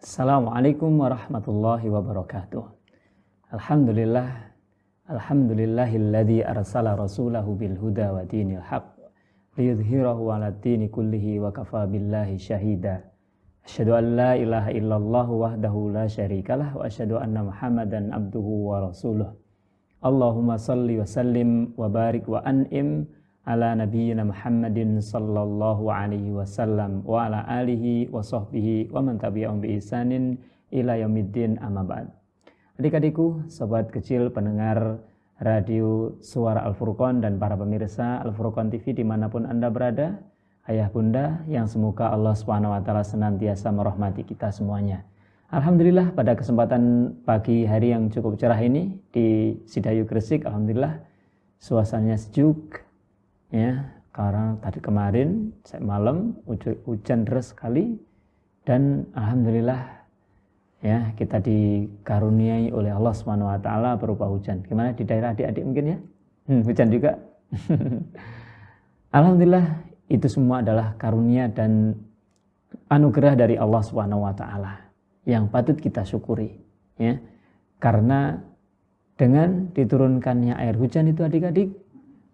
Assalamualaikum warahmatullahi wabarakatuh. Alhamdulillahilladzi arsala rasulahu bil huda wa dinil haqq liyudhhirahu 'alad dini kullihi wa kafa billahi syahida. Asyhadu an la ilaha illallah wahdahu la syarikalah wa asyhadu anna Muhammadan abduhu wa rasuluh. Allahumma salli wa sallim wa barik wa an'im ala nabiyyina Muhammadin sallallahu alaihi wasallam wa ala alihi wa sahbihi wa man tabi'ahum bi ihsanin ila yaumiddin, amma ba'd. Adik-adikku, sobat kecil pendengar radio Suara Al-Furqan dan para pemirsa Al-Furqan TV dimanapun Anda berada, ayah bunda yang semoga Allah SWT senantiasa merahmati kita semuanya. Alhamdulillah, pada kesempatan pagi hari yang cukup cerah ini di Sidayu Gresik, alhamdulillah suasananya sejuk. Ya, karena tadi kemarin malam hujan deras sekali, dan alhamdulillah ya kita dikaruniai oleh Allah SWT berupa hujan. Gimana di daerah adik-adik mungkin ya? Hujan juga. Alhamdulillah, itu semua adalah karunia dan anugerah dari Allah SWT yang patut kita syukuri, ya. Karena dengan diturunkannya air hujan itu adik-adik,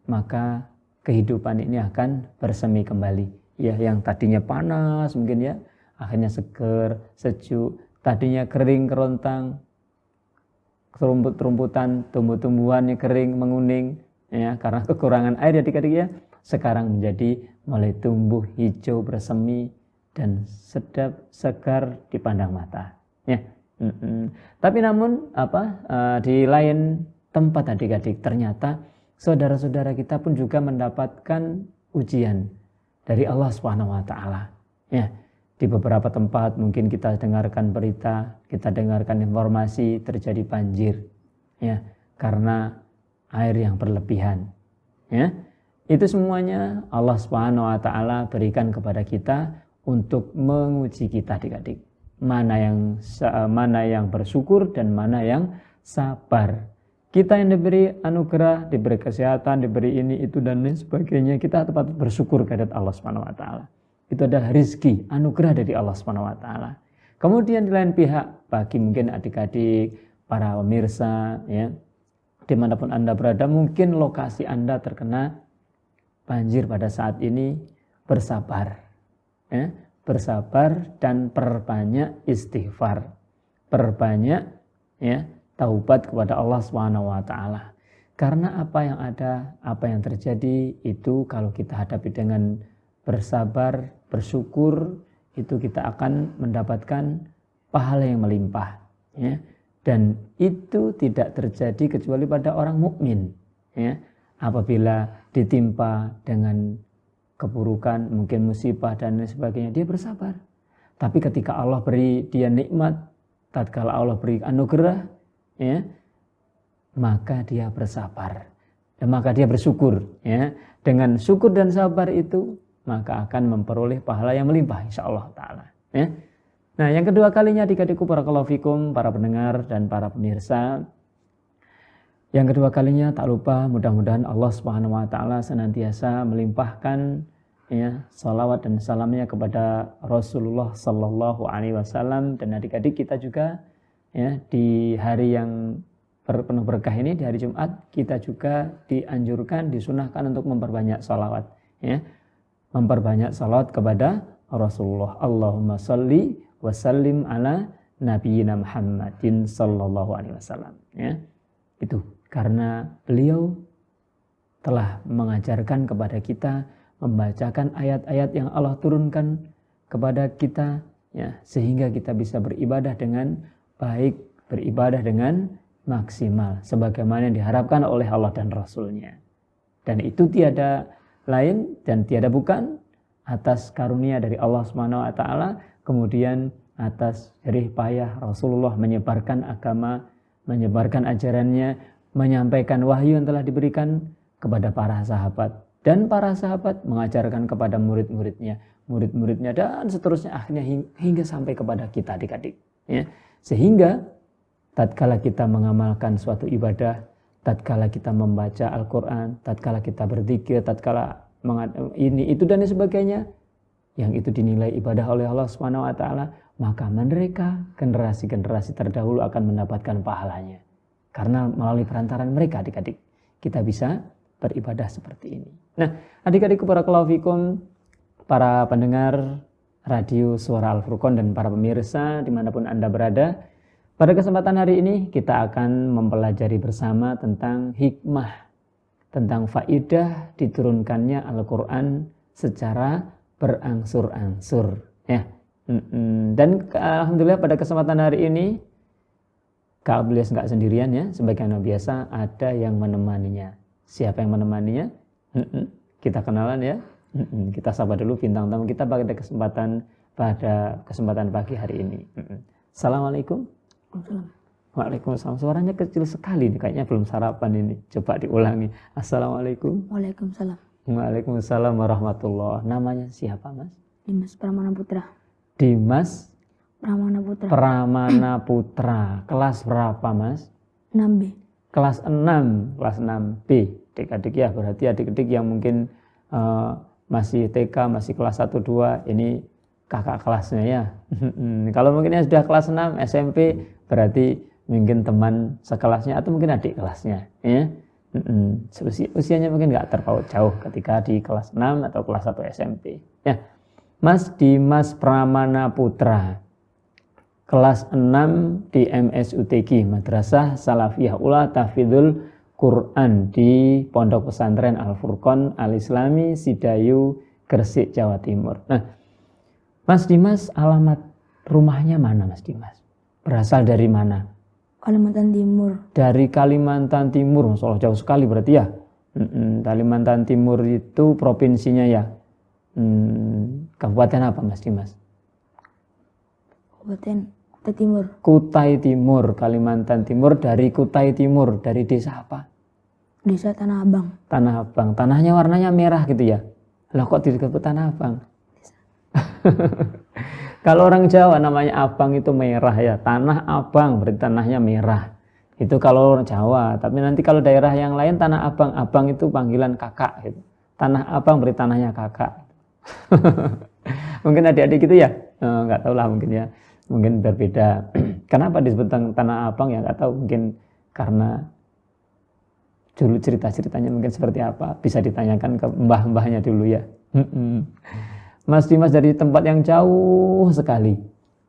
maka kehidupan ini akan bersemi kembali. Ya, yang tadinya panas mungkin ya, akhirnya seger, sejuk. Tadinya kering kerontang, rumput-rumputan, tumbuh-tumbuhannya kering, menguning, ya, karena kekurangan air ya adik-adik ya. Sekarang menjadi mulai tumbuh hijau bersemi dan sedap, segar dipandang mata. Ya. Tapi namun di lain tempat adik-adik ternyata saudara-saudara kita pun juga mendapatkan ujian dari Allah SWT. Ya, di beberapa tempat mungkin kita dengarkan berita, kita dengarkan informasi terjadi banjir, ya, karena air yang berlebihan. Ya, itu semuanya Allah SWT berikan kepada kita untuk menguji kita adik-adik. Mana yang bersyukur dan mana yang sabar. Kita yang diberi anugerah, diberi kesehatan, diberi ini, itu, dan lain sebagainya, kita tepat bersyukur kehadirat Allah SWT. Itu adalah rizki, anugerah dari Allah SWT. Kemudian di lain pihak, bagi mungkin adik-adik, para pemirsa, ya, dimanapun Anda berada, mungkin lokasi Anda terkena banjir pada saat ini, bersabar. Ya, bersabar dan perbanyak istighfar. Perbanyak, ya, taubat kepada Allah SWT. Karena apa yang ada, apa yang terjadi itu kalau kita hadapi dengan bersabar, bersyukur, itu kita akan mendapatkan pahala yang melimpah, ya. Dan itu tidak terjadi kecuali pada orang mukmin, ya. Apabila ditimpa dengan keburukan, mungkin musibah dan lain sebagainya, dia bersabar. Tapi ketika Allah beri dia nikmat, tatkala Allah beri anugerah, ya, maka dia bersabar dan maka dia bersyukur, ya. Dengan syukur dan sabar itu maka akan memperoleh pahala yang melimpah insyaallah taala, ya. Nah, yang kedua kalinya adik-adikku barakallahu fikum, para pendengar dan para pemirsa, yang kedua kalinya tak lupa mudah-mudahan Allah Subhanahu wa taala senantiasa melimpahkan, ya, salawat dan salamnya kepada Rasulullah sallallahu alaihi wasallam, dan adik-adik kita juga, ya, di hari yang penuh berkah ini, di hari Jumat, kita juga dianjurkan, disunahkan untuk memperbanyak salawat, ya. Memperbanyak salawat kepada Rasulullah. Allahumma salli wa sallim ala nabiyyina Muhammadin sallallahu alaihi wasallam, ya. Itu karena beliau telah mengajarkan kepada kita, membacakan ayat-ayat yang Allah turunkan kepada kita, ya, sehingga kita bisa beribadah dengan baik, beribadah dengan maksimal sebagaimana yang diharapkan oleh Allah dan Rasulnya. Dan itu tiada lain dan tiada bukan atas karunia dari Allah SWT, kemudian atas jerih payah Rasulullah menyebarkan agama, menyebarkan ajarannya, menyampaikan wahyu yang telah diberikan kepada para sahabat, dan para sahabat mengajarkan kepada murid-muridnya dan seterusnya, akhirnya hingga sampai kepada kita adik-adik, ya. Sehingga tatkala kita mengamalkan suatu ibadah, tatkala kita membaca Al-Quran, tatkala kita berzikir, tatkala ini, itu, dan sebagainya, yang itu dinilai ibadah oleh Allah SWT, maka mereka generasi-generasi terdahulu akan mendapatkan pahalanya. Karena melalui perantaran mereka adik-adik kita bisa beribadah seperti ini. Nah, adik-adikku barakallahu fikum, para pendengar radio Suara Al-Furqan dan para pemirsa dimanapun Anda berada, pada kesempatan hari ini kita akan mempelajari bersama tentang hikmah, tentang faidah diturunkannya Al-Quran secara berangsur-angsur. Ya. Dan alhamdulillah pada kesempatan hari ini Kak Abdullah nggak sendirian ya, sebagaimana biasa ada yang menemaninya. Siapa yang menemaninya? Kita kenalan ya. Kita sapa dulu bintang tamu kita pada kesempatan pagi hari ini. Assalamualaikum. Waalaikumsalam. Suaranya kecil sekali nih, kayaknya belum sarapan ini. Coba diulangi. Assalamualaikum. Waalaikumsalam. Waalaikumsalam warahmatullah. Namanya siapa, Mas? Dimas Pramana Putra. Dimas Pramana Putra. Pramana Putra. Kelas berapa, Mas? 6B. Kelas 6, kelas 6B. Adik-adik ya, berarti adik-adik yang mungkin masih TK, masih kelas 1 2, ini kakak kelasnya ya. Kalau mungkin yang sudah kelas 6 SMP berarti mungkin teman sekelasnya atau mungkin adik kelasnya ya. Usianya mungkin nggak terpaut jauh ketika di kelas 6 atau kelas 1 SMP ya. Mas Dimas Pramana Putra, kelas 6 di MSUTG Madrasah Salafiyah Ula Tahfidzul Quran di Pondok Pesantren Al-Furqan Al-Islami Sidayu, Gresik, Jawa Timur. Nah, Mas Dimas, alamat rumahnya mana Mas Dimas? Berasal dari mana? Kalimantan Timur. Dari Kalimantan Timur, Masya Allah, jauh sekali berarti ya. Kalimantan Timur itu provinsinya ya. Kabupaten apa Mas Dimas? Kabupaten Kutai Timur. Kutai Timur, Kalimantan Timur. Dari Kutai Timur, dari desa apa? Desa Tanah Abang. Tanah Abang. Tanahnya warnanya merah gitu ya? Lah kok disebut Tanah Abang? Kalau orang Jawa namanya abang itu merah ya, tanah abang berarti tanahnya merah. Itu kalau orang Jawa. Tapi nanti kalau daerah yang lain tanah abang, abang itu panggilan kakak gitu. Tanah abang berarti tanahnya kakak. Mungkin adik-adik gitu ya, nggak tahu lah mungkin ya, mungkin berbeda. Kenapa disebut tanah abang ya nggak tahu, mungkin karena dulu cerita-ceritanya mungkin seperti apa, bisa ditanyakan ke mbah-mbahnya dulu ya. Mas Dimas dari tempat yang jauh sekali,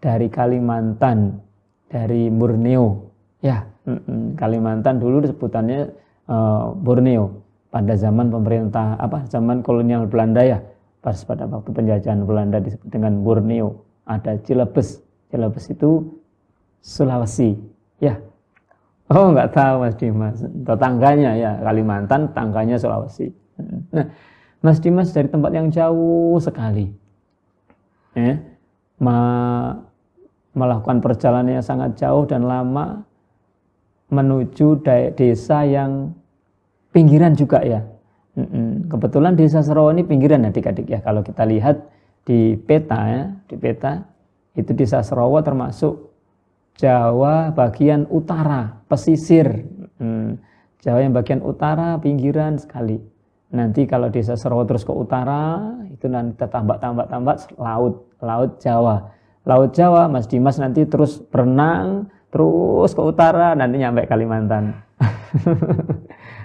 dari Kalimantan, dari Borneo, ya. Kalimantan dulu sebutannya Borneo pada zaman pemerintah zaman kolonial Belanda ya, pas pada waktu penjajahan Belanda disebut dengan Borneo. Ada Cilebes, Cilebes itu Sulawesi, ya. Oh nggak tahu Mas Dimas, tetangganya ya Kalimantan, tetangganya Sulawesi. Nah, Mas Dimas dari tempat yang jauh sekali melakukan perjalanan yang sangat jauh dan lama menuju desa yang pinggiran juga ya. Kebetulan desa Serawa ini pinggiran adik-adik ya. Kalau kita lihat di peta ya, di peta itu desa Serawa termasuk Jawa bagian utara, pesisir. Jawa yang bagian utara pinggiran sekali. Nanti kalau desa Serawa terus ke utara, itu nanti tambah laut Jawa. Laut Jawa, Mas Dimas nanti terus berenang, terus ke utara, nanti nyampe Kalimantan.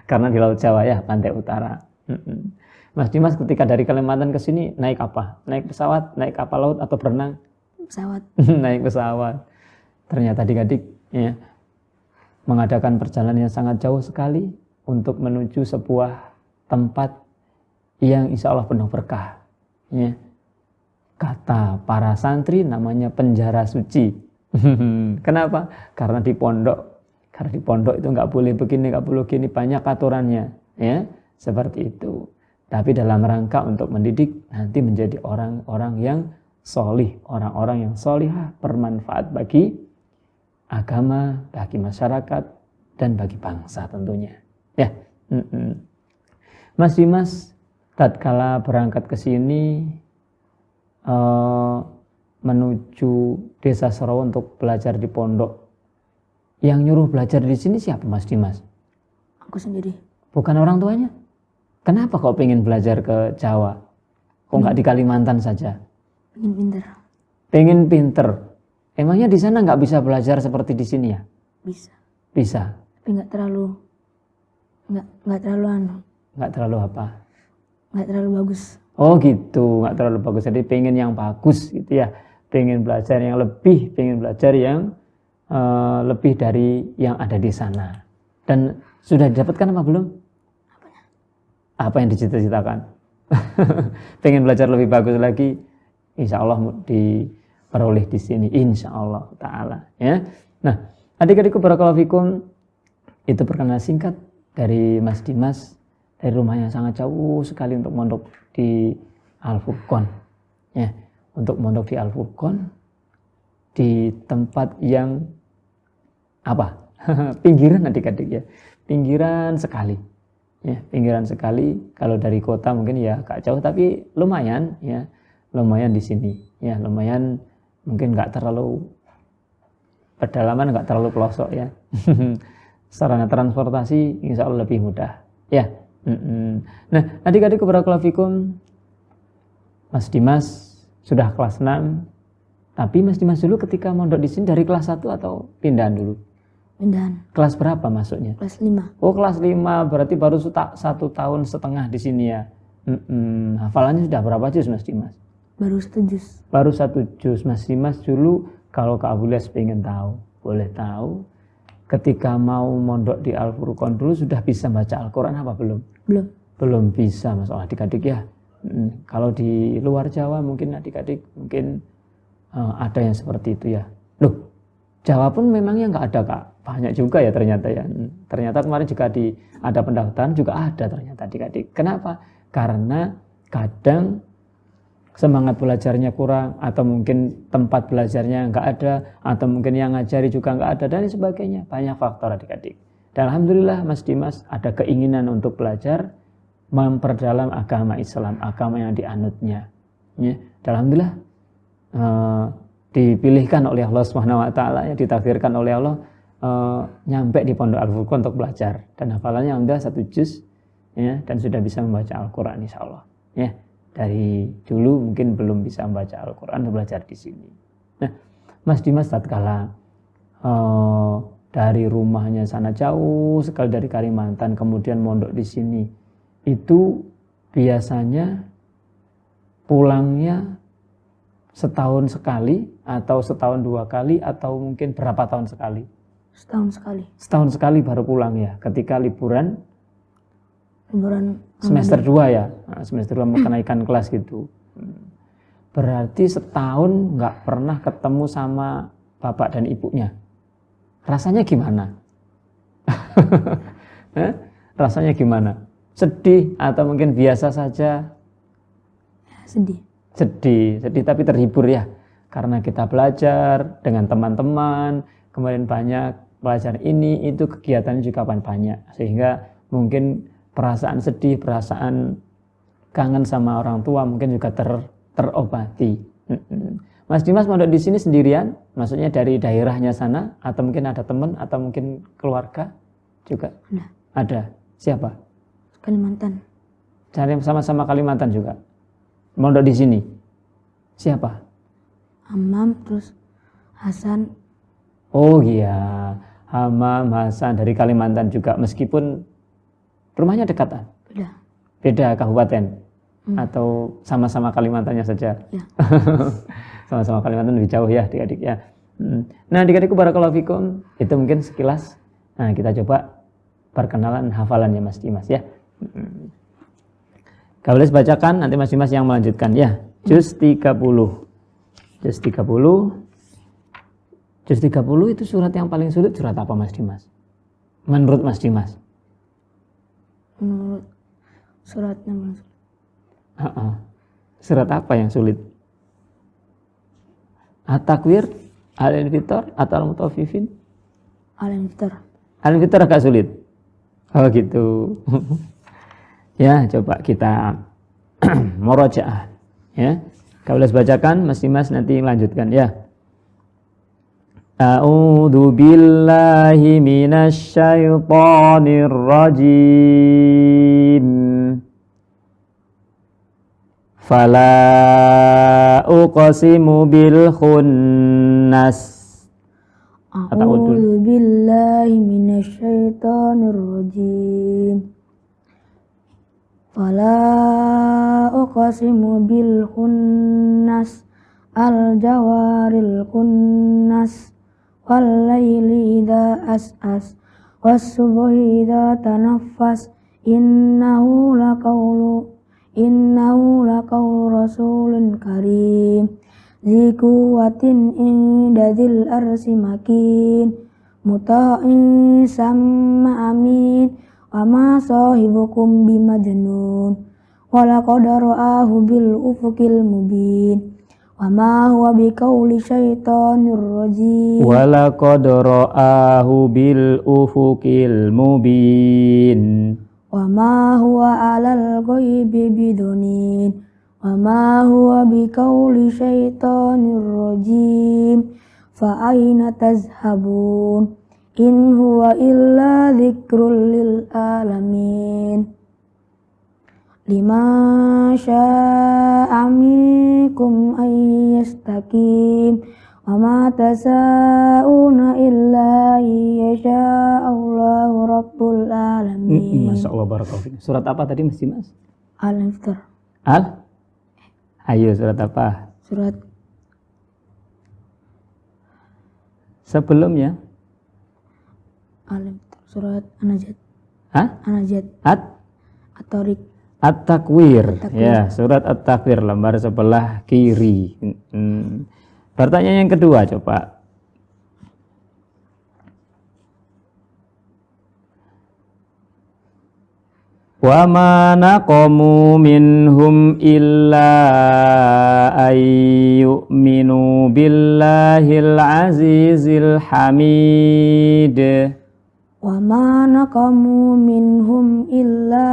Karena di Laut Jawa ya, pantai utara. Mas Dimas ketika dari Kalimantan ke sini, naik apa? Naik pesawat, naik kapal laut, atau berenang? Pesawat. Naik pesawat. Ternyata adik-adik ya, mengadakan perjalanan yang sangat jauh sekali untuk menuju sebuah tempat yang insya Allah penuh berkah ya. Kata para santri namanya penjara suci. Kenapa? Karena di pondok itu nggak boleh begini, nggak boleh gini, banyak aturannya ya, seperti itu. Tapi dalam rangka untuk mendidik nanti menjadi orang-orang yang solih, orang-orang yang solihah, bermanfaat bagi agama, bagi masyarakat, dan bagi bangsa tentunya ya. Mas Dimas tatkala berangkat ke sini menuju desa Serawa untuk belajar di pondok, yang nyuruh belajar di sini siapa Mas Dimas? Aku sendiri. Bukan orang tuanya? Kenapa kok pengen belajar ke Jawa? Kok nggak di Kalimantan saja? Pengen pinter. Pengen pinter. Emangnya di sana nggak bisa belajar seperti di sini ya? Bisa. Bisa. Tapi nggak terlalu Nggak terlalu apa? nggak terlalu bagus. Oh gitu, nggak terlalu bagus. Jadi pengen yang bagus gitu ya. Pengen belajar yang lebih, pengen belajar yang lebih dari yang ada di sana. Dan sudah didapatkan apa belum? Apa yang dicita-citakan? Pengen belajar lebih bagus lagi, insya Allah diperoleh di sini, insya Allah Ta'ala. Ya. Nah, adik-adikku barakallahu fikum, itu perkenalan singkat dari Mas Dimas, dari rumah yang sangat jauh sekali untuk mondok di Al-Furqon. Ya, untuk mondok di Al-Furqon, di tempat yang apa? Pinggiran adik-adik ya, pinggiran sekali. Ya, pinggiran sekali. Kalau dari kota mungkin ya agak jauh, tapi lumayan ya, lumayan di sini. Ya, lumayan mungkin nggak terlalu pedalaman, nggak terlalu pelosok ya. Sarana transportasi insya Allah lebih mudah. Ya. Nah, adik-adikku barakallahu fikum, Mas Dimas sudah kelas 6. Tapi Mas Dimas dulu ketika mondok di sini dari kelas 1 atau pindahan dulu? Pindahan. Kelas berapa masuknya? Kelas 5. Oh, kelas 5, berarti baru 1,5 tahun di sini ya. Hafalannya sudah berapa juz Mas Dimas? Baru 1 juz. Baru 1 juz. Mas Dimas dulu kalau Kak Abulias pengen tahu, boleh tahu, ketika mau mondok di Al-Furqon dulu sudah bisa baca Al-Quran apa belum? Belum. Belum bisa, masalah adik-adik ya. Kalau di luar Jawa mungkin adik-adik mungkin ada yang seperti itu ya. Loh, Jawa pun memangnya nggak ada Kak, banyak juga ya ternyata ya. Ternyata kemarin juga ada pendaftaran juga ada ternyata adik-adik. Kenapa? Karena kadang semangat belajarnya kurang, atau mungkin tempat belajarnya nggak ada, atau mungkin yang ngajari juga nggak ada, dan sebagainya. Banyak faktor adik-adik. Dan alhamdulillah Mas Dimas ada keinginan untuk belajar, memperdalam agama Islam, agama yang dianutnya. Ya, alhamdulillah dipilihkan oleh Allah Subhanahu wa taala, ya, ditakdirkan oleh Allah nyampe di Pondok Al-Furqon untuk belajar, dan hafalannya udah 1 juz ya, dan sudah bisa membaca Al-Qur'an insyaallah. Ya, dari dulu mungkin belum bisa membaca Al-Qur'an, belajar di sini. Nah, Mas Dimas tatkala dari rumahnya sana jauh sekali dari Kalimantan, kemudian mondok di sini, itu biasanya pulangnya setahun sekali, atau setahun 2 kali, atau mungkin berapa tahun sekali? Setahun sekali. Setahun sekali baru pulang ya, ketika liburan semester Ramadan. 2 ya, semester 2 mau kenaikan kelas gitu. Berarti setahun nggak pernah ketemu sama bapak dan ibunya. Rasanya gimana? Rasanya gimana? Sedih atau mungkin biasa saja? Sedih. Sedih tapi terhibur ya, karena kita belajar dengan teman-teman, kemudian banyak belajar ini itu, kegiatannya juga banyak, sehingga mungkin perasaan sedih, perasaan kangen sama orang tua mungkin juga terobati. Mas Dimas mondok di sini sendirian, maksudnya dari daerahnya sana, atau mungkin ada teman, atau mungkin keluarga juga? Ada. Siapa? Kalimantan. Cari sama-sama Kalimantan juga. Mondok di sini. Siapa? Hamam, terus Hasan. Oh iya, Hamam, Hasan dari Kalimantan juga, meskipun rumahnya dekatan. Beda kabupaten. Atau sama-sama Kalimantannya saja. Ya. Sama-sama Kalimantan lebih jauh ya adik-adik ya. Nah adik-adikku barakallahu fikum, itu mungkin sekilas. Nah kita coba perkenalan hafalannya Mas Dimas ya. Kau boleh bacakan, nanti Mas Dimas yang melanjutkan ya. Juz 30. Juz 30. Juz 30 itu surat yang paling sulit surat apa Mas Dimas? Menurut Mas Dimas? Menurut suratnya Mas. Surat apa yang sulit? At-Takwir, Al-Infitar, atau Al-Mutaffifin? Al-Infitar. Al-Infitar agak sulit. Oh gitu. Ya, coba kita murojaah ya. Kalau boleh bacakan Mas Dimas nanti lanjutkan ya. A'udzu billahi minasy syaithanir rajim. Fala uqsimu bil khunnas. A'udzu billahi minasyaitonir rajim. Fala uqsimu bil khunnas al jawaril khunnas wal laili idza as'as was subhi idza tanaffas innahu laqawlu rasulin karim zi quwwatin inda dzil arsi makin muta'in samma amin wa ma sahibukum bimajnun wa laqad ra'ahu bil ufuqil mubin wa ma huwa biqauli syaitonir rajim wa laqad ra'ahu bil ufuqil mubin wa ma huwa 'alal ghaibi bidunin wa ma huwa biqauli syaitonir rajim fa aina tazhabun in huwa illa dzikrul lil alamin liman syaa'a minkum ay yastaqim wa ma tasa'una illa yasha'allahu rabbul alamin. Masya Allah, barakallahu fiik. Surat apa tadi Mas? Al-Infitar. Ayo, surat apa? Surat sebelumnya. Al-Infitar. Surat An-Najat. An-Najat. At-Tariq. At-Takwir. Ya, surat At-Takwir lembar sebelah kiri. Pertanyaan yang kedua coba. Wa ma naqamu minhum illa ayyuminu billahil azizil hamid. Wa ma naqamu minhum illa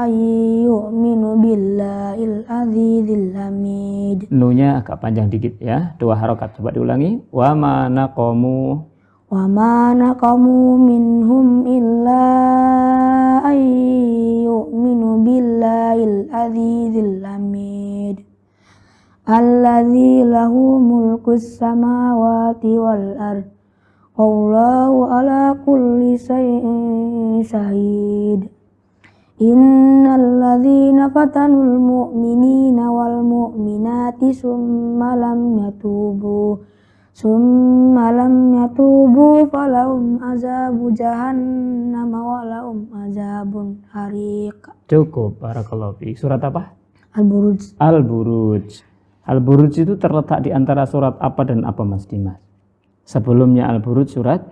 ayyuminu billahil azizil hamid. Nunya agak panjang dikit ya, 2 harokat. Coba diulangi. Wa ma naqamu minhum illa ayyuminu billahil azizil hamid. Alladzi lahu mulkus samawati wal ard. Wallahu ala kulli syai'in syahid. Innal ladzina fatanul mu'minina wal mu'minati summa lam yatubu falahum azabu jahannam wa lahum azabun hariq. Cukup, barakallahu fiik. Surat apa? Al-Buruj. Al-Buruj itu terletak di antara surat apa dan apa Mas Dimas? Sebelumnya Al-Buruj surat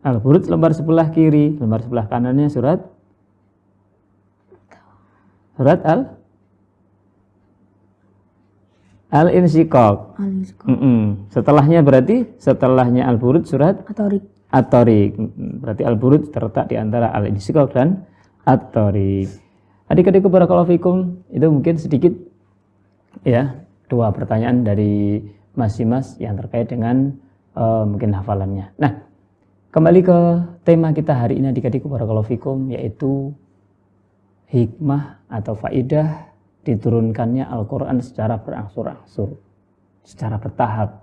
Al-Buruj lembar sebelah kiri, lembar sebelah kanannya surat Al-Insyiqaq. Setelahnya berarti Al-Buruj surat At-Tariq. Berarti Al-Buruj terletak di antara Al-Insyiqaq dan At-Tariq. Adik-adikku barakallahu fikum, itu mungkin sedikit ya 2 pertanyaan dari Mas Dimas yang terkait dengan mungkin hafalannya. Nah, kembali ke tema kita hari ini adik-adikku barakallahu fikum, yaitu hikmah atau faidah diturunkannya Al-Quran secara berangsur-angsur, secara bertahap.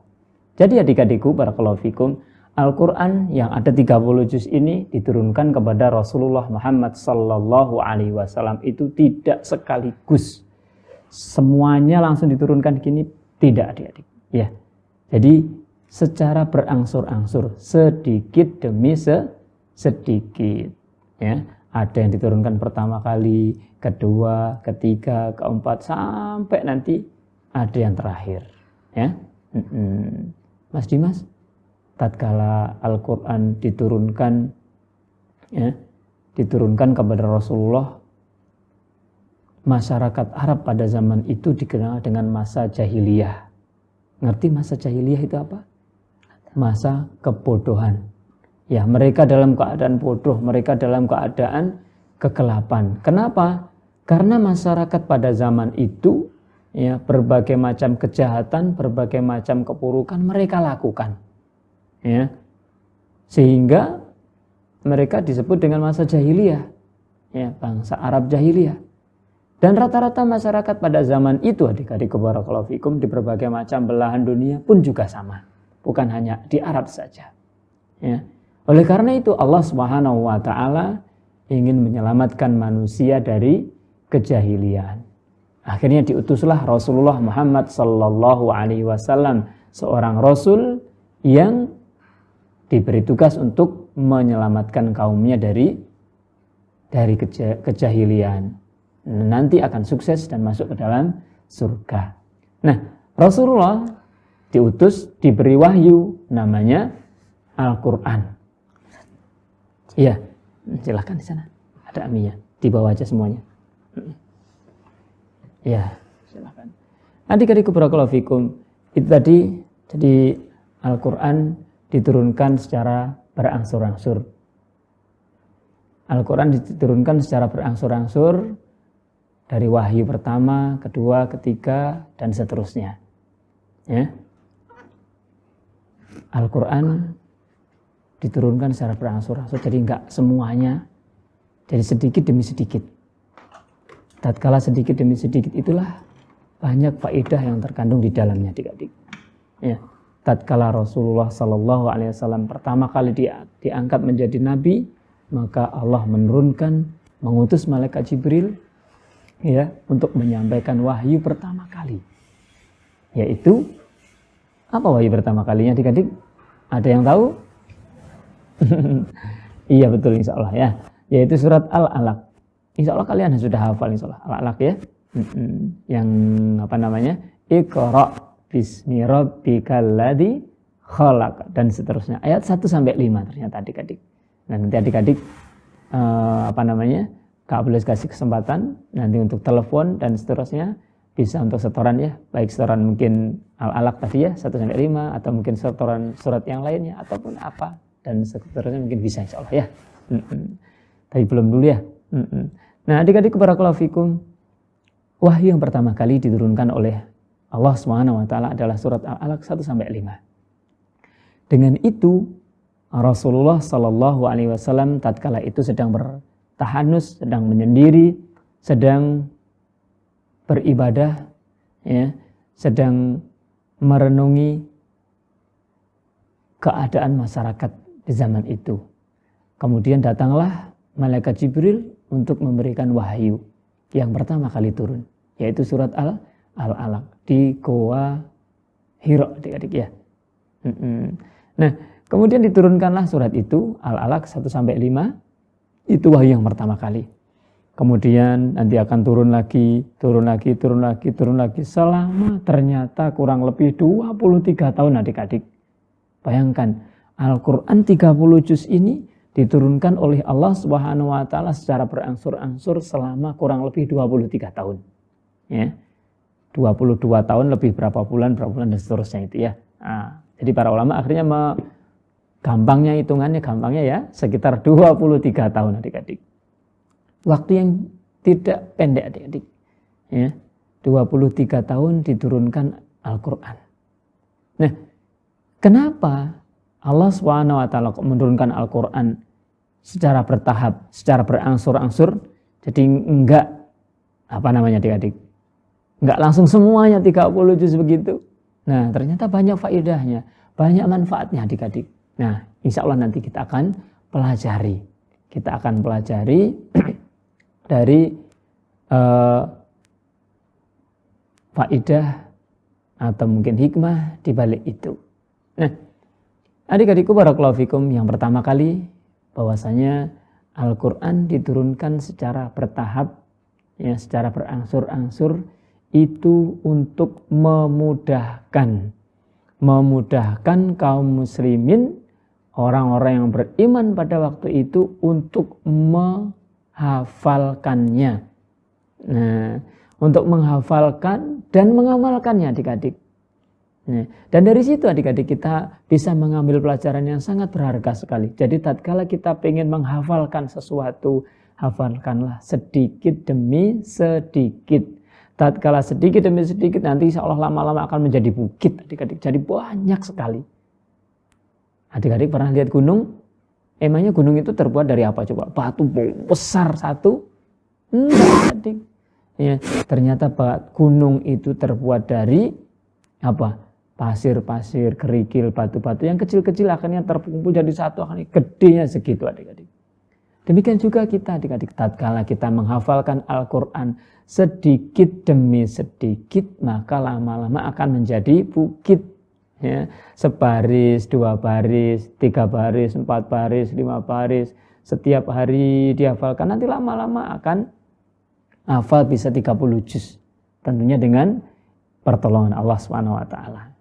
Jadi adik-adikku barakallahu fikum, Al-Quran yang ada 30 juz ini diturunkan kepada Rasulullah Muhammad sallallahu alaihi wasallam itu tidak sekaligus semuanya langsung diturunkan gini, tidak adik-adik ya. Jadi secara berangsur-angsur, sedikit demi sedikit ya. Ada yang diturunkan pertama kali, kedua, ketiga, keempat, sampai nanti ada yang terakhir ya. Mas Dimas, tatkala Al-Quran diturunkan kepada Rasulullah, masyarakat Arab pada zaman itu dikenal dengan masa jahiliyah. Ngerti masa jahiliyah itu apa? Masa kebodohan. Ya, mereka dalam keadaan bodoh, mereka dalam keadaan kegelapan. Kenapa? Karena masyarakat pada zaman itu ya, berbagai macam kejahatan, berbagai macam keburukan mereka lakukan. Ya. Sehingga mereka disebut dengan masa jahiliyah. ya, bangsa Arab jahiliyah. Dan rata-rata masyarakat pada zaman itu, adik-adik barakallahu fikum, di berbagai macam belahan dunia pun juga sama, bukan hanya di Arab saja. Ya. Oleh karena itu Allah Subhanahu wa taala ingin menyelamatkan manusia dari kejahilian. Akhirnya diutuslah Rasulullah Muhammad sallallahu alaihi wasallam, seorang rasul yang diberi tugas untuk menyelamatkan kaumnya dari kejahilian. Nanti akan sukses dan masuk ke dalam surga. Nah, Rasulullah diutus, diberi wahyu namanya Al-Qur'an. Iya, silakan di sana. Ada aminya, dibawa aja semuanya. Ya, silakan. Adik-adik barakallahu fikum, itu tadi jadi Al-Qur'an diturunkan secara berangsur-angsur. Al-Qur'an diturunkan secara berangsur-angsur dari wahyu pertama, kedua, ketiga, dan seterusnya. Ya. Al-Qur'an diturunkan secara berangsur-angsur, jadi enggak semuanya, jadi sedikit demi sedikit. Tatkala sedikit demi sedikit itulah banyak faedah yang terkandung di dalamnya, adik-adik. Ya, tatkala Rasulullah Sallallahu Alaihi Wasallam pertama kali diangkat menjadi nabi, maka Allah mengutus malaikat Jibril, ya, untuk menyampaikan wahyu pertama kali. Yaitu apa wahyu pertama kalinya, adik-adik? Ada yang tahu? Iya betul, insya Allah ya. Yaitu surat Al-Alaq. Insya Allah kalian sudah hafal, insya Allah Al-Alaq ya. Yang apa namanya? Iqra bismi rabbikal ladzi khalaq, dan seterusnya. Ayat 1 sampai 5 ternyata adik-adik. Nah, nanti adik-adik Kak boleh kasih kesempatan nanti untuk telepon dan seterusnya, bisa untuk setoran ya, baik setoran mungkin Al-Alaq tadi ya 1 sampai 5, atau mungkin setoran surat yang lainnya ataupun apa dan seterusnya, mungkin bisa insya Allah ya. Tapi belum dulu ya. Nah, adik-adik barakallahu fikum, wahyu yang pertama kali diturunkan oleh Allah Subhanahu wa taala adalah surat Al-Alaq 1 sampai 5. Dengan itu Rasulullah sallallahu alaihi wasallam tatkala itu sedang bertahanus, sedang menyendiri, sedang beribadah ya, sedang merenungi keadaan masyarakat di zaman itu. Kemudian datanglah malaikat Jibril untuk memberikan wahyu yang pertama kali turun, yaitu surat Al-Alaq di Goa Hira, adik-adik ya. Nah, kemudian diturunkanlah surat itu Al-Alaq 1 sampai 5. Itu wahyu yang pertama kali. Kemudian nanti akan turun lagi selama ternyata kurang lebih 23 tahun, adik-adik. Bayangkan, Al-Qur'an 30 juz ini diturunkan oleh Allah Subhanahu wa taala secara berangsur-angsur selama kurang lebih 23 tahun. Ya. 22 tahun lebih berapa bulan dan seterusnya itu ya. Nah, jadi para ulama akhirnya hitungannya gampangnya ya, sekitar 23 tahun, adik-adik. Waktu yang tidak pendek, adik-adik. Ya. 23 tahun diturunkan Al-Qur'an. Nah, kenapa Allah Subhanahu wa taala menurunkan Al-Qur'an secara bertahap, secara berangsur-angsur? Jadi enggak adik-adik. Enggak langsung semuanya 30 juz begitu. Nah, ternyata banyak faedahnya, banyak manfaatnya, adik-adik. Nah, insya Allah nanti kita akan pelajari. Kita akan pelajari dari faedah atau mungkin hikmah di balik itu. Nah, adik-adikku barakallahu fikum, yang pertama kali bahwasanya Al-Qur'an diturunkan secara bertahap, ya, secara berangsur-angsur, itu untuk memudahkan kaum muslimin, orang-orang yang beriman pada waktu itu, untuk menghafalkannya. Nah, untuk menghafalkan dan mengamalkannya, adik-adik. Nah, dan dari situ adik-adik kita bisa mengambil pelajaran yang sangat berharga sekali. Jadi tatkala kita ingin menghafalkan sesuatu, hafalkanlah sedikit demi sedikit. Tatkala sedikit demi sedikit, nanti insya Allah lama-lama akan menjadi bukit, adik-adik. Jadi banyak sekali. Adik-adik pernah lihat gunung? Emangnya gunung itu terbuat dari apa coba? Batu besar satu? Enggak, adik. Ya, ternyata gunung itu terbuat dari apa? Pasir-pasir, kerikil, batu-batu yang kecil-kecil akhirnya terkumpul jadi satu, akhirnya gedenya segitu adik-adik. Demikian juga kita adik-adik, tatkala kita menghafalkan Al-Quran sedikit demi sedikit, maka lama-lama akan menjadi bukit. Ya, sebaris, 2 baris, 3 baris, 4 baris, 5 baris, setiap hari dihafalkan, nanti lama-lama akan hafal bisa 30 juz. Tentunya dengan pertolongan Allah SWT.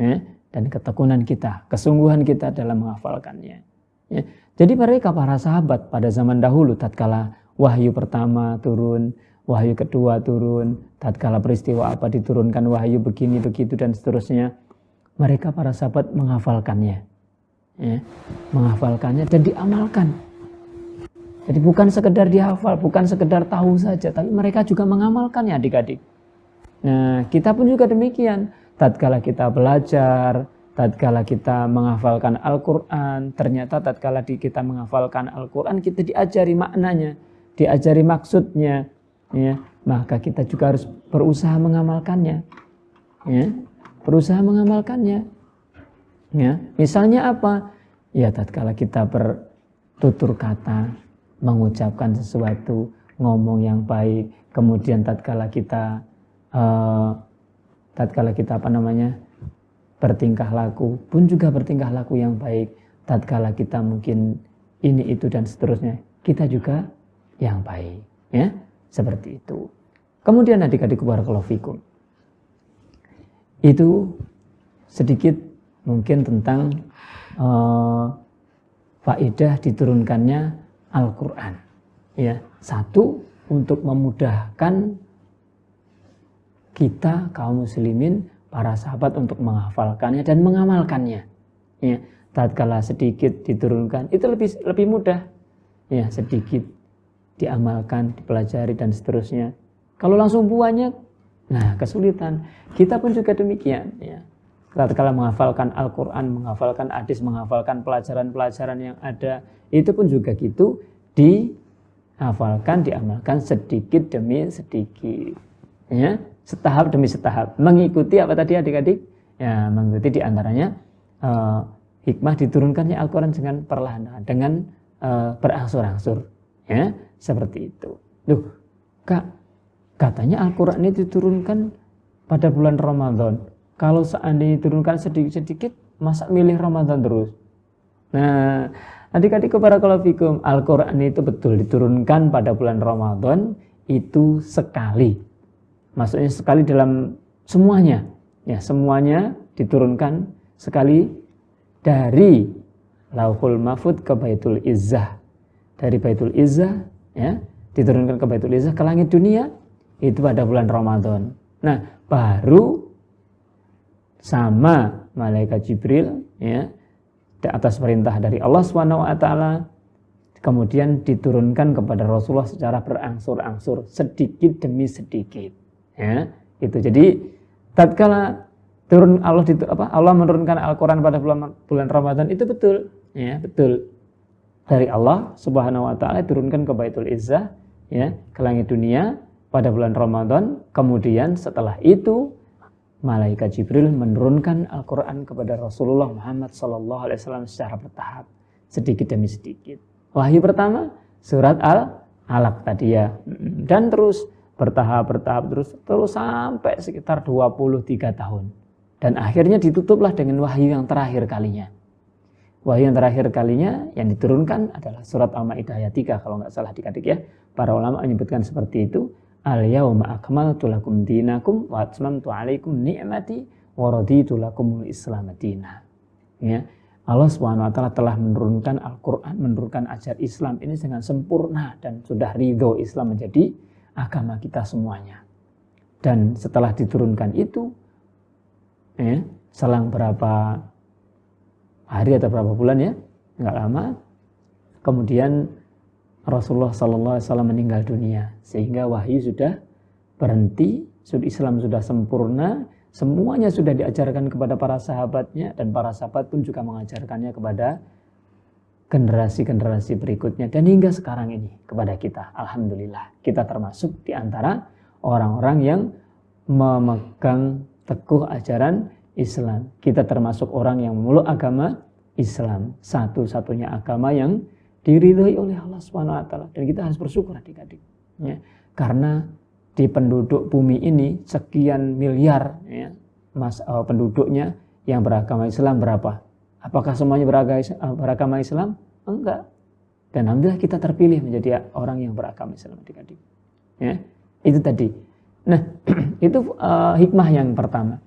Ya, dan ketekunan kita, kesungguhan kita dalam menghafalkannya. Ya. Jadi mereka para sahabat pada zaman dahulu tatkala wahyu pertama turun, wahyu kedua turun, tatkala peristiwa apa diturunkan wahyu begini begitu dan seterusnya, mereka para sahabat menghafalkannya. Ya, menghafalkannya dan diamalkan. Jadi bukan sekedar dihafal, bukan sekedar tahu saja, tapi mereka juga mengamalkannya adik-adik. Nah, kita pun juga demikian. Tatkala kita belajar, tatkala kita menghafalkan Al-Quran, ternyata tatkala kita menghafalkan Al-Quran, kita diajari maknanya, diajari maksudnya, ya, maka kita juga harus berusaha mengamalkannya, ya, berusaha mengamalkannya. Ya, misalnya apa? Ya, tatkala kita bertutur kata, mengucapkan sesuatu, ngomong yang baik, kemudian tatkala kita bertingkah laku pun juga bertingkah laku yang baik. Tatkala kita mungkin ini itu dan seterusnya, kita juga yang baik, ya, seperti itu. Kemudian adik-adik barakallahu fikum, itu sedikit mungkin tentang faedah diturunkannya Al-Quran. Ya, satu, untuk memudahkan kita kaum muslimin, para sahabat untuk menghafalkannya dan mengamalkannya. Ya, tatkala sedikit diturunkan itu lebih mudah. Ya, sedikit diamalkan, dipelajari dan seterusnya. Kalau langsung banyak, nah kesulitan. Kita pun juga demikian. Ya. Tatkala menghafalkan Al-Quran, menghafalkan hadis, menghafalkan pelajaran-pelajaran yang ada, itu pun juga gitu, dihafalkan, diamalkan sedikit demi sedikit. Ya, setahap demi setahap, mengikuti apa tadi adik-adik? Ya, mengikuti diantaranya hikmah diturunkannya Al-Quran dengan perlahan, dengan berangsur-angsur, ya, seperti itu. Duh, Kak, katanya Al-Quran ini diturunkan pada bulan Ramadan. Kalau seandainya diturunkan sedikit-sedikit, masa milih Ramadan terus? Nah, adik-adik barakallahu fikum, Al-Quran itu betul diturunkan pada bulan Ramadan itu sekali. Maksudnya sekali dalam semuanya, ya, semuanya diturunkan sekali dari Lauhul Mahfudz ke Baitul Izzah, dari Baitul Izzah, ya, diturunkan ke Baitul Izzah ke langit dunia itu pada bulan Ramadan. Nah, baru sama malaikat Jibril, ya, atas perintah dari Allah SWT, kemudian diturunkan kepada Rasulullah secara berangsur-angsur, sedikit demi sedikit. Ya, itu. Jadi tatkala Allah menurunkan Al-Quran pada bulan Ramadan itu betul, ya, betul dari Allah Subhanahu wa taala diturunkan ke Baitul Izzah, ya, ke langit dunia pada bulan Ramadan. Kemudian setelah itu malaikat Jibril menurunkan Al-Quran kepada Rasulullah Muhammad SAW secara bertahap, sedikit demi sedikit. Wahyu pertama surat Al-Alaq tadi, ya, dan terus bertahap terus sampai sekitar 23 tahun. Dan akhirnya ditutuplah dengan wahyu yang terakhir kalinya. Wahyu yang terakhir kalinya yang diturunkan adalah surat Al-Maidah ayat 3 kalau nggak salah adik-adik, ya. Para ulama menyebutkan seperti itu. Al-yauma akmaltu lakum dinakum wa atmamtu alaikum ni'mati wa raditu lakumul Islam madina. Ya. Allah SWT telah menurunkan Al-Quran, menurunkan ajaran Islam ini dengan sempurna dan sudah ridho Islam menjadi agama kita semuanya. Dan setelah diturunkan itu, selang berapa hari atau berapa bulan, ya, nggak lama, kemudian Rasulullah SAW meninggal dunia, sehingga wahyu sudah berhenti, Islam sudah sempurna, semuanya sudah diajarkan kepada para sahabatnya, dan para sahabat pun juga mengajarkannya kepada generasi-generasi berikutnya dan hingga sekarang ini kepada kita. Alhamdulillah, kita termasuk di antara orang-orang yang memegang teguh ajaran Islam. Kita termasuk orang yang memeluk agama Islam, satu-satunya agama yang diridhoi oleh Allah SWT, dan kita harus bersyukur adik-adik ya. Karena di penduduk bumi ini sekian miliar ya, penduduknya yang beragama Islam berapa? Apakah semuanya beragama Islam? Enggak. Dan alhamdulillah kita terpilih menjadi orang yang beragama Islam adik-adik ya. Itu tadi. Nah itu hikmah yang pertama.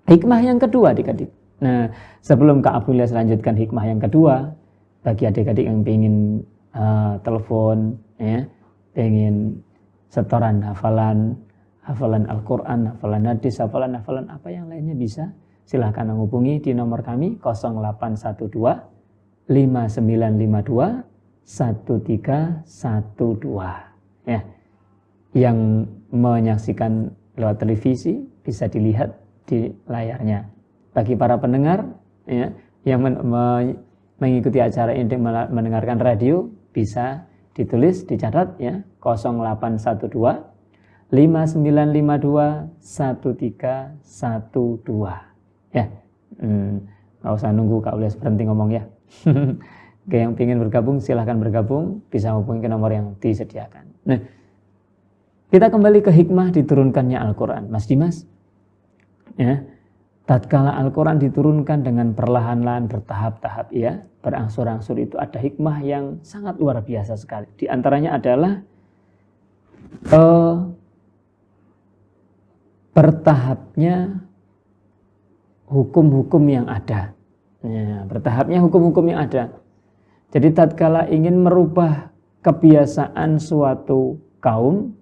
Hikmah yang kedua adik-adik. Nah sebelum Kak Abdullah selanjutkan hikmah yang kedua, bagi adik-adik yang ingin telepon ya, ingin setoran hafalan Al-Quran, hafalan hadis, hafalan apa yang lainnya, bisa silahkan menghubungi di nomor kami 0812 5952 1312 ya. Yang menyaksikan lewat televisi bisa dilihat di layarnya. Bagi para pendengar ya, yang mengikuti acara ini mendengarkan radio, bisa ditulis, dicatat ya, 0812 5952 1312 ya. Nggak usah nunggu Kak Ules berhenti ngomong ya. Oke, yang ingin bergabung silahkan bergabung, bisa hubungi ke nomor yang disediakan. Nah, kita kembali ke hikmah diturunkannya Al-Quran, Mas Dimas ya. Tatkala Al-Quran diturunkan dengan perlahan-lahan, bertahap-tahap ya, berangsur-angsur, itu ada hikmah yang sangat luar biasa sekali. Di antaranya adalah bertahapnya hukum-hukum yang ada ya, bertahapnya hukum-hukum yang ada. Jadi tatkala ingin merubah kebiasaan suatu kaum,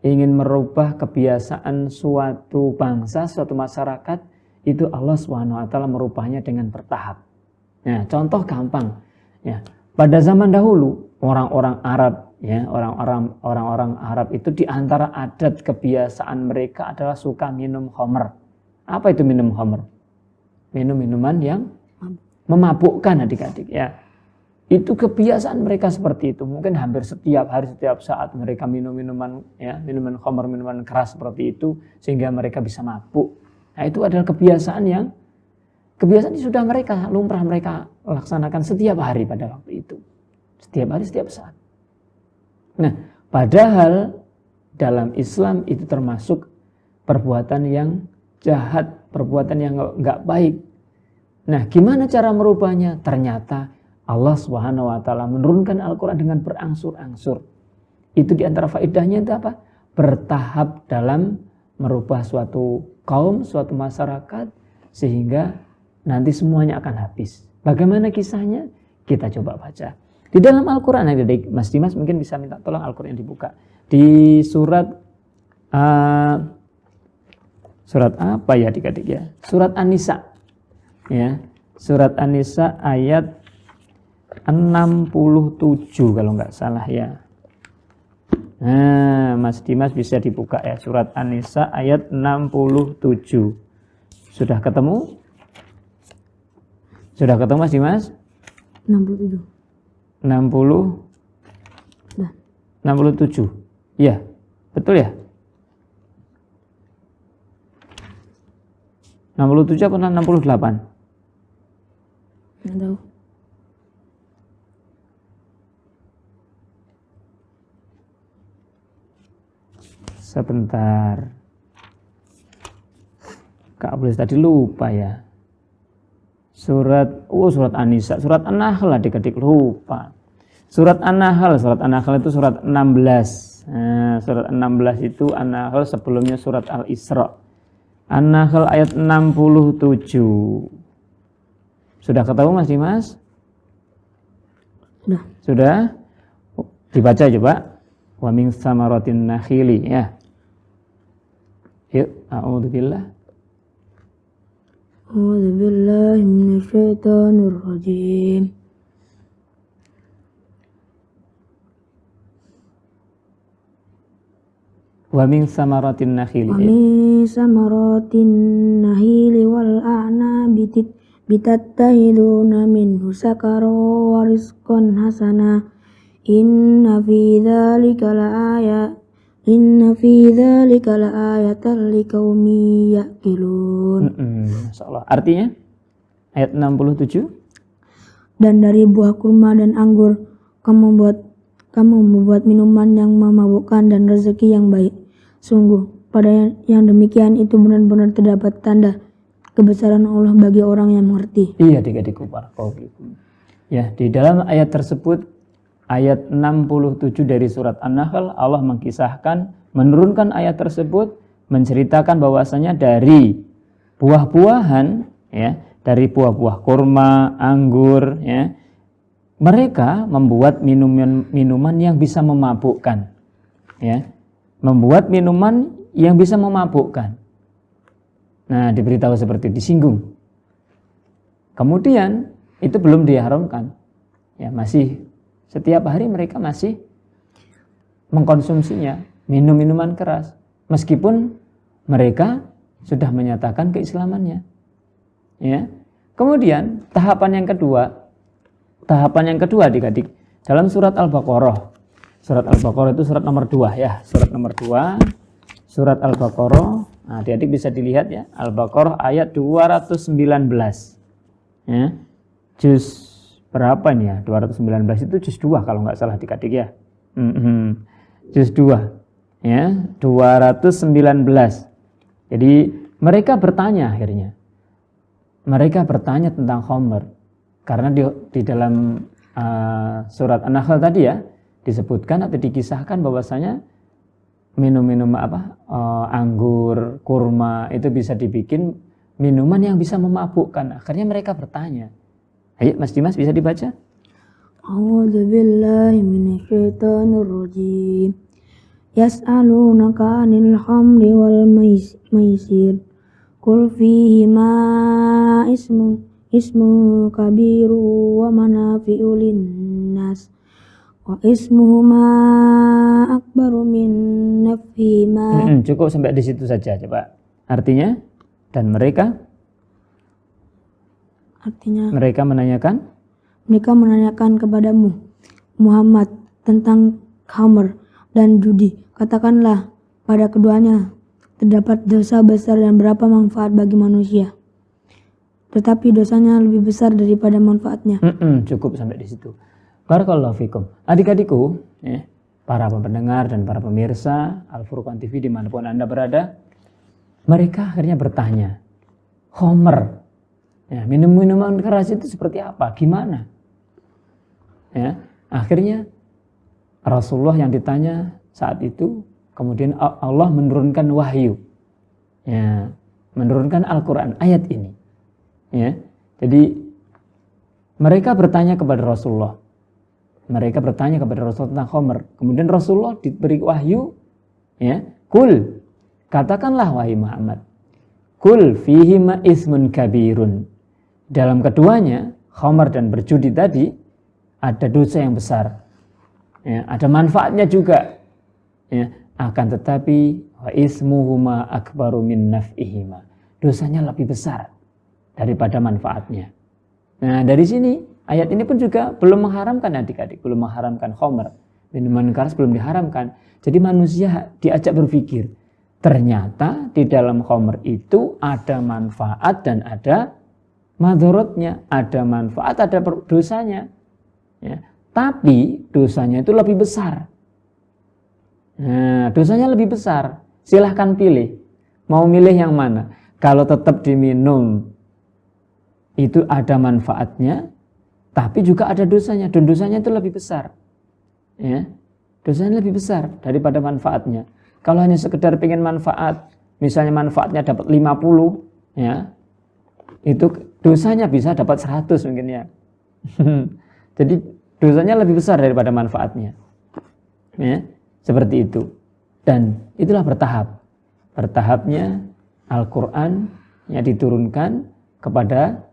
ingin merubah kebiasaan suatu bangsa, suatu masyarakat, itu Allah SWT merubahnya dengan bertahap. Nah, contoh gampang ya. Pada zaman dahulu orang-orang Arab ya, orang-orang Arab itu di antara adat kebiasaan mereka adalah suka minum khamr. Apa itu minum khamr? Minum minuman yang memabukkan adik-adik ya. Itu kebiasaan mereka seperti itu. Mungkin hampir setiap hari, setiap saat mereka minum minuman ya, minuman khamr, minuman keras seperti itu sehingga mereka bisa mabuk. Nah, itu adalah kebiasaan yang sudah mereka lumrah mereka laksanakan setiap hari pada waktu itu. Setiap hari, setiap saat. Nah, padahal dalam Islam itu termasuk perbuatan yang jahat, perbuatan yang enggak baik. Nah, gimana cara merubahnya? Ternyata Allah SWT menurunkan Al-Quran dengan berangsur-angsur. Itu diantara faedahnya itu apa? Bertahap dalam merubah suatu kaum, suatu masyarakat, sehingga nanti semuanya akan habis. Bagaimana kisahnya? Kita coba baca. Di dalam Al-Quran, adik Mas Dimas mungkin bisa minta tolong Al-Quran dibuka. Di surat apa ya adik-adik ya? Surat An-Nisa. Ya, surat An-Nisa ayat 67 kalau nggak salah ya. Nah, Mas Dimas bisa dibuka ya, surat An-Nisa ayat 67. Sudah ketemu? Sudah ketemu Mas Dimas? 67. 60. Nah. 67. Iya, betul ya? 67 apa 68? Nggak tahu. Sebentar. Kak Abdul tadi lupa ya. Surat An-Nisa, surat An-Nahl adik-adik lupa. Surat An-Nahl itu surat 16. Nah, surat 16 itu An-Nahl sebelumnya surat Al-Isra. An-Nahl ayat 67. Sudah ketemu Mas Dimas? Sudah? Dibaca coba. Wa min samaratin nakhili ya. Yuk, a'udzubillah. A'udzubillahi minasyaitonir rajim. Wa min samaratin nakhili. Wa min samaratin nakhili wal a'nabi bitattahiduna minhu sakara wa rizqan hasana inna fi dzalika laayatan liqaumin yaqilun. Masyaallah. Artinya ayat 67, dan dari buah kurma dan anggur kamu membuat minuman yang memabukkan dan rezeki yang baik. Sungguh pada yang demikian itu benar-benar terdapat tanda kebesaran Allah bagi orang yang mengerti. Iya, adik-adikku, barakallahu. Ya, di dalam ayat tersebut, ayat 67 dari surat An-Nahl, Allah mengisahkan, menurunkan ayat tersebut, menceritakan bahwasanya dari buah-buahan, ya, dari buah-buah kurma, anggur, ya, mereka membuat minuman yang bisa memabukkan, ya, membuat minuman yang bisa memabukkan. Nah, diberitahu seperti disinggung. Kemudian itu belum diharamkan, ya, masih setiap hari mereka masih mengkonsumsinya, minum minuman keras, meskipun mereka sudah menyatakan keislamannya. Ya. Kemudian tahapan yang kedua adik-adik, dalam surat Al-Baqarah. Surat Al-Baqarah itu surat nomor 2 ya, surat nomor 2. Surat Al-Baqarah. Nah, adik-adik bisa dilihat ya, Al-Baqarah ayat 219. Ya. Juz berapa nih ya? 219 itu juz 2 kalau nggak salah adik-adik ya. Juz 2. Ya, 219. Jadi mereka bertanya akhirnya. Mereka bertanya tentang khamr. Karena di dalam surat An-Nahl tadi ya, disebutkan atau dikisahkan bahwasanya minum-minum anggur, kurma itu bisa dibikin minuman yang bisa memabukkan. Akhirnya mereka bertanya. Ayo Mas Dimas bisa dibaca? A'udzubillahi minasyaitonirrajim. Yas'alunaka 'anil khamri wal maisir. Qul fihima ismu kabiru wa manafi'u linnas. Wa ismuhuma akbaru min nafihima. Cukup sampai di situ saja coba. Artinya mereka menanyakan kepadamu Muhammad tentang khamr dan judi. Katakanlah pada keduanya terdapat dosa besar dan berapa manfaat bagi manusia. Tetapi dosanya lebih besar daripada manfaatnya. Cukup sampai di situ. Barakallahu fikum. Adik-adikku, ya, para pendengar dan para pemirsa Al-Furqan TV dimanapun Anda berada, mereka akhirnya bertanya, khamr, ya, minum-minuman keras itu seperti apa? Gimana? Ya, akhirnya Rasulullah yang ditanya saat itu, kemudian Allah menurunkan wahyu, ya, menurunkan Al-Quran ayat ini. Ya, jadi mereka bertanya kepada Rasulullah. Mereka bertanya kepada Rasulullah tentang khamr. Kemudian Rasulullah diberi wahyu, ya, kul, katakanlah wahai Muhammad, kul fihima ismun kabirun. Dalam keduanya, khamr dan berjudi tadi, ada dosa yang besar. Ya, ada manfaatnya juga. Ya, akan tetapi wa ismuhuma akbaru min naf'ihima. Dosanya lebih besar daripada manfaatnya. Nah, dari sini ayat ini pun juga belum mengharamkan adik-adik, belum mengharamkan khamr, minuman keras belum diharamkan. Jadi manusia diajak berpikir, ternyata di dalam khamr itu ada manfaat dan ada madharatnya, ada manfaat, ada dosanya. Ya, tapi dosanya itu lebih besar. Nah, dosanya lebih besar. Silahkan pilih. Mau milih yang mana? Kalau tetap diminum itu ada manfaatnya, tapi juga ada dosanya. Dan dosanya itu lebih besar. Ya, dosanya lebih besar daripada manfaatnya. Kalau hanya sekedar pengen manfaat, misalnya manfaatnya dapat 50, ya, itu dosanya bisa dapat 100 mungkin ya. Jadi dosanya lebih besar daripada manfaatnya. Ya, seperti itu. Dan itulah bertahap. Bertahapnya Al-Quran yang diturunkan kepada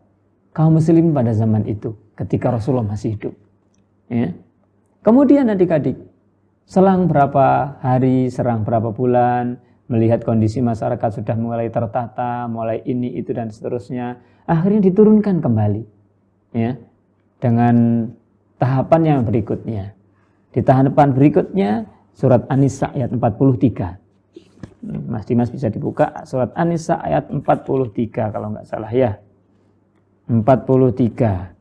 kaum muslim pada zaman itu, ketika Rasulullah masih hidup. Ya. Kemudian adik-adik, selang berapa hari, selang berapa bulan, melihat kondisi masyarakat sudah mulai tertata, mulai ini itu dan seterusnya, akhirnya diturunkan kembali, ya, dengan tahapan yang berikutnya. Di tahapan berikutnya surat An-Nisa ayat 43. Mas Dimas bisa dibuka surat An-Nisa ayat 43 kalau nggak salah ya. 43.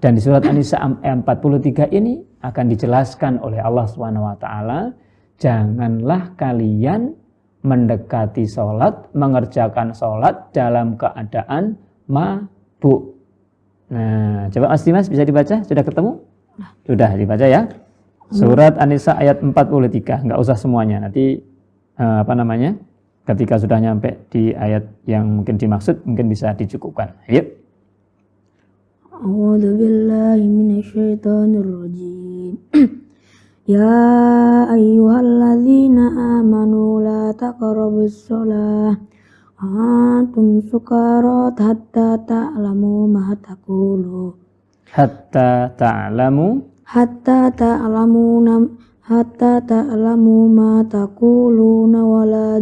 Dan di surat An-Nisa ayat 43 ini akan dijelaskan oleh Allah SWT, janganlah kalian mendekati sholat, mengerjakan sholat dalam keadaan mabuk. Nah, coba Mas Dimas bisa dibaca? Sudah ketemu? Sudah dibaca ya? Surat An-Nisa ayat 43, nggak usah semuanya. Nanti ketika sudah nyampe di ayat yang mungkin dimaksud, mungkin bisa dicukupkan. Yuk. A'udzu billahi minasyaitonir rajim. Ya ayyuhalladzina amanu la taqrabus shalah antum sukara hatta ta'lamu ma taqulu. Hatta ta'lamu ma taquluna wala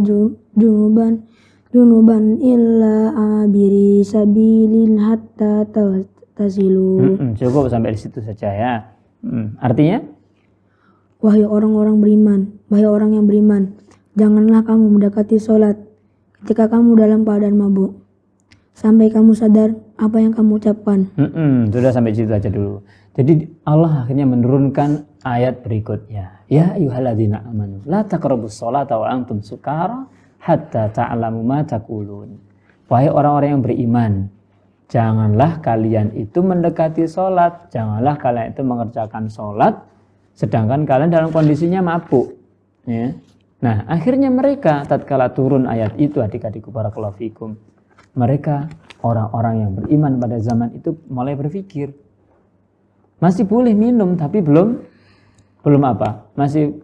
junuban illa abiri sabilin hatta tasilu. Cukup sampai di situ saja ya. Artinya, wahai orang-orang beriman, wahai orang yang beriman, janganlah kamu mendekati sholat ketika kamu dalam keadaan mabuk sampai kamu sadar apa yang kamu ucapkan. Sudah sampai situ aja dulu. Jadi Allah akhirnya menurunkan ayat berikutnya. Ya ayyuhalladzina amanu la taqrabus sholata wa antum sukara hatta ta'lamu ma taqulun. Wahai orang-orang yang beriman, janganlah kalian itu mendekati sholat, janganlah kalian itu mengerjakan sholat sedangkan kalian dalam kondisinya mabuk, ya. Nah, akhirnya mereka tatkala turun ayat itu, adik-adikku barakallahu fikum, mereka orang-orang yang beriman pada zaman itu mulai berpikir, masih boleh minum tapi belum apa? Masih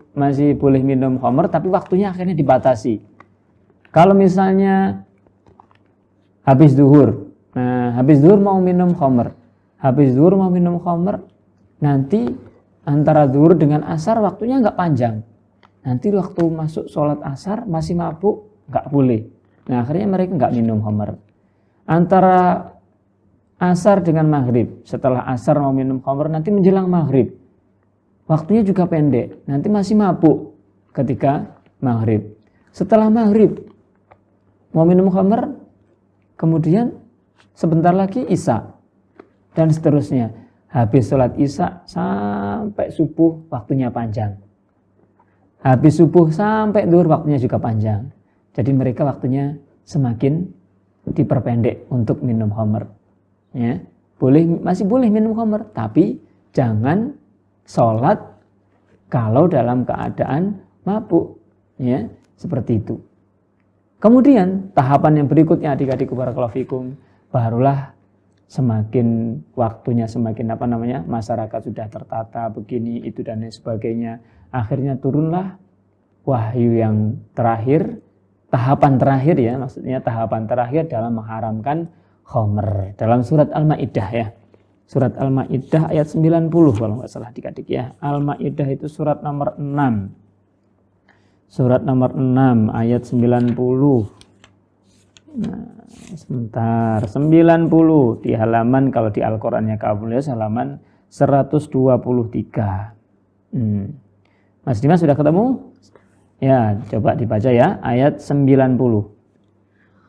boleh minum khamr tapi waktunya akhirnya dibatasi. Kalau misalnya habis zuhur, habis zuhur mau minum khamr, nanti antara zuhur dengan asar waktunya nggak panjang. Nanti waktu masuk sholat asar masih mabuk, nggak boleh. Nah, akhirnya mereka nggak minum khamr. Antara asar dengan maghrib, setelah asar mau minum khamr, nanti menjelang maghrib, waktunya juga pendek. Nanti masih mabuk ketika maghrib. Setelah maghrib mau minum khamr, kemudian sebentar lagi isya dan seterusnya. Habis sholat isya sampai subuh waktunya panjang. Habis subuh sampai zuhur waktunya juga panjang. Jadi mereka waktunya semakin diperpendek untuk minum khamr. Ya, masih boleh minum khamr, tapi jangan sholat kalau dalam keadaan mabuk. Ya, seperti itu. Kemudian tahapan yang berikutnya adik-adikku barakallahu fikum, barulah semakin waktunya semakin masyarakat sudah tertata begini itu dan lain sebagainya, akhirnya turunlah wahyu yang terakhir, tahapan terakhir ya, maksudnya tahapan terakhir dalam mengharamkan khamr dalam surat Al-Maidah ya. Surat Al-Maidah ayat 90 kalau nggak salah adik-adik ya. Al-Maidah itu surat nomor 6. Surat nomor 6 ayat 90. Nah, sebentar, 90 di halaman, kalau di Al-Qur'annya kamu lihat halaman 123. Mas Dimas sudah ketemu? Ya, coba dibaca ya, ayat 90.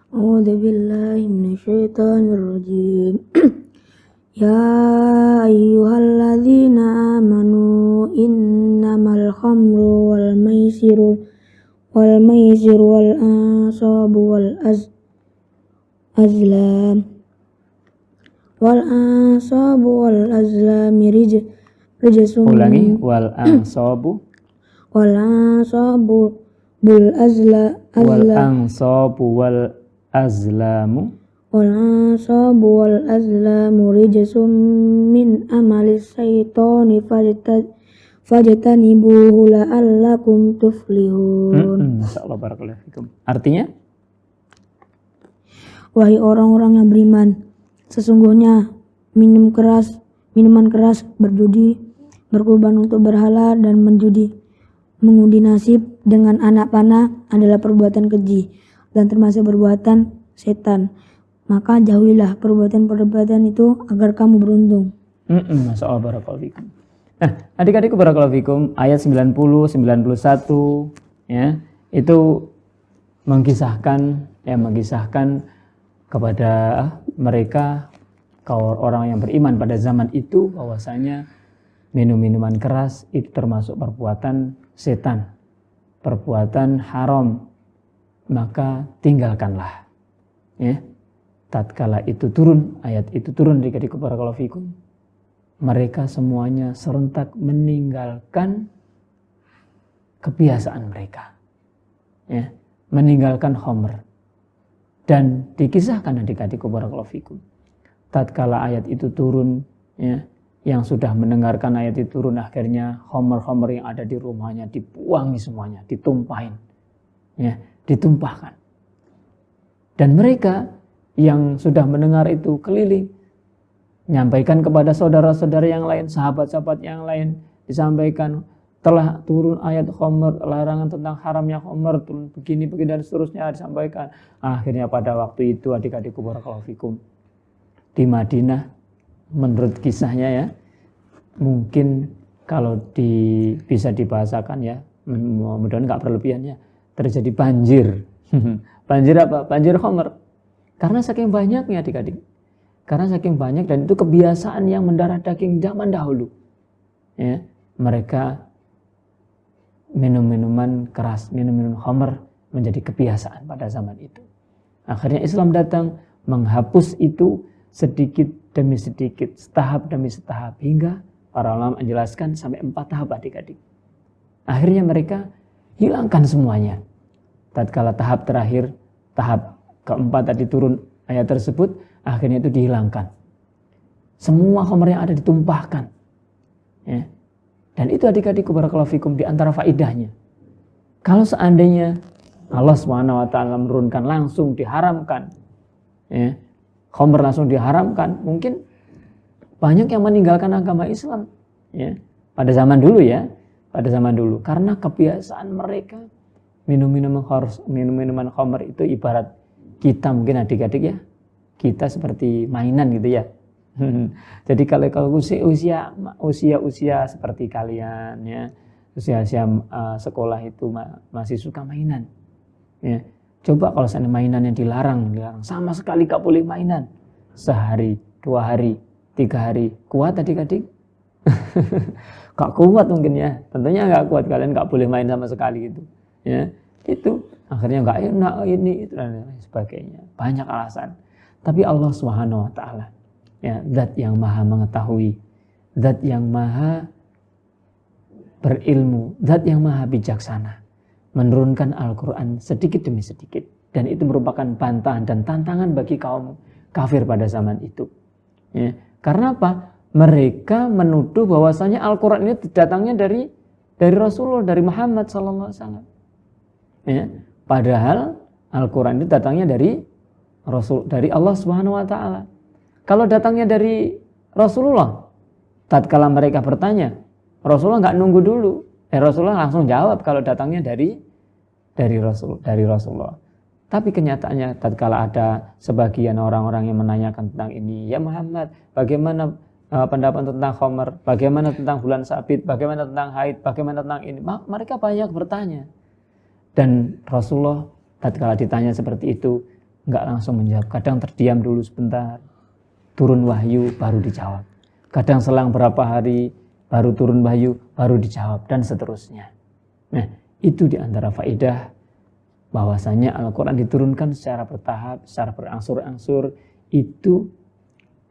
A'udzu billahi minasyaitonir rajim. Ya ayyuhalladzina amanu innamal khamru wal maisiru wal ansabu wal azlam wal azlami rijsum. Ulangi, wal ansabu wal ansabu wal azlamu rijsum min amalis syaitani fajtanibuhu la'allakum tuflihun. Masyaallah, barakallahu fikum. Artinya, wahai orang-orang yang beriman, sesungguhnya minuman keras, berjudi, berkurban untuk berhala dan menjudi mengundi nasib dengan anak panah adalah perbuatan keji dan termasuk perbuatan setan. Maka jauhilah perbuatan-perbuatan itu agar kamu beruntung. Masya Allah, barakallahu fikum. Nah, adik-adikku barakallahu fikum, ayat 90, 91 ya, itu mengisahkan kepada mereka orang yang beriman pada zaman itu bahwasanya minum-minuman keras itu termasuk perbuatan setan, perbuatan haram, maka tinggalkanlah. Ya. Tatkala itu turun, ayat itu turun adik-adikku barakallahu fikum, mereka semuanya serentak meninggalkan kebiasaan mereka. Ya, meninggalkan khamr. Dan dikisahkan adik-adikku barakallahu fikum, tatkala ayat itu turun, ya, yang sudah mendengarkan ayat itu turun, akhirnya khamr-khamr yang ada di rumahnya dibuangi semuanya, ditumpahin, ya, ditumpahkan. Dan mereka yang sudah mendengar itu keliling, menyampaikan kepada saudara-saudara yang lain, sahabat-sahabat yang lain, disampaikan telah turun ayat khamr, larangan tentang haramnya khamr, turun begini dan seterusnya disampaikan. Akhirnya pada waktu itu adik-adikku barakallahu fikum, di Madinah menurut kisahnya ya, mungkin kalau bisa dibahasakan ya, mudah-mudahan nggak berlebihannya, terjadi banjir. Banjir apa? Banjir khamr. Karena saking banyaknya adik-adik. Karena saking banyak dan itu kebiasaan yang mendarah daging zaman dahulu. Ya, mereka minum-minuman keras, minum-minuman khamr menjadi kebiasaan pada zaman itu. Akhirnya Islam datang menghapus itu sedikit demi sedikit, setahap demi setahap, hingga para ulama menjelaskan sampai 4 tahap adik-adik. Akhirnya mereka hilangkan semuanya. Tatkala tahap terakhir, tahap keempat tadi turun ayat tersebut, akhirnya itu dihilangkan. Semua khamr yang ada ditumpahkan. Ya. Dan itu adik-adikku barakallahu fikum di antara faidahnya. Kalau seandainya Allah SWT menurunkan langsung diharamkan, ya, khamr langsung diharamkan, mungkin banyak yang meninggalkan agama Islam. Ya. Pada zaman dulu ya, pada zaman dulu. Karena kebiasaan mereka minum-minuman khamr itu ibarat kita mungkin adik-adik ya, kita seperti mainan gitu ya. Jadi kalau usia seperti kalian ya, usia sekolah itu masih suka mainan. Ya. Coba kalau sana mainan yang dilarang sama sekali gak boleh mainan. Sehari, 2 hari, 3 hari, kuat adik-adik? Gak kuat mungkin ya, tentunya gak kuat, kalian gak boleh main sama sekali gitu. Ya, itu akhirnya gak enak ini itu dan sebagainya, banyak alasan. Tapi Allah SWT ya, zat yang maha mengetahui, zat yang maha berilmu, zat yang maha bijaksana, menurunkan Al-Quran sedikit demi sedikit. Dan itu merupakan bantahan dan tantangan bagi kaum kafir pada zaman itu. Ya. Karena apa? Mereka menuduh bahwasanya Al-Quran ini datangnya dari Rasulullah, dari Muhammad SAW. Ya. Padahal Al-Quran itu datangnya dari Allah SWT. Kalau datangnya dari Rasulullah, tatkala mereka bertanya, Rasulullah nggak nunggu dulu. Rasulullah langsung jawab kalau datangnya dari Rasulullah. Tapi kenyataannya tatkala ada sebagian orang-orang yang menanyakan tentang ini, ya Muhammad, bagaimana pendapat tentang khamr, bagaimana tentang bulan sabit, bagaimana tentang haid, bagaimana tentang ini. Mereka banyak bertanya. Dan Rasulullah tatkala ditanya seperti itu, nggak langsung menjawab. Kadang terdiam dulu sebentar, turun wahyu baru dijawab. Kadang selang berapa hari baru turun wahyu baru dijawab, dan seterusnya. Nah, itu diantara faedah bahwasanya Al-Quran diturunkan secara bertahap, secara berangsur-angsur, itu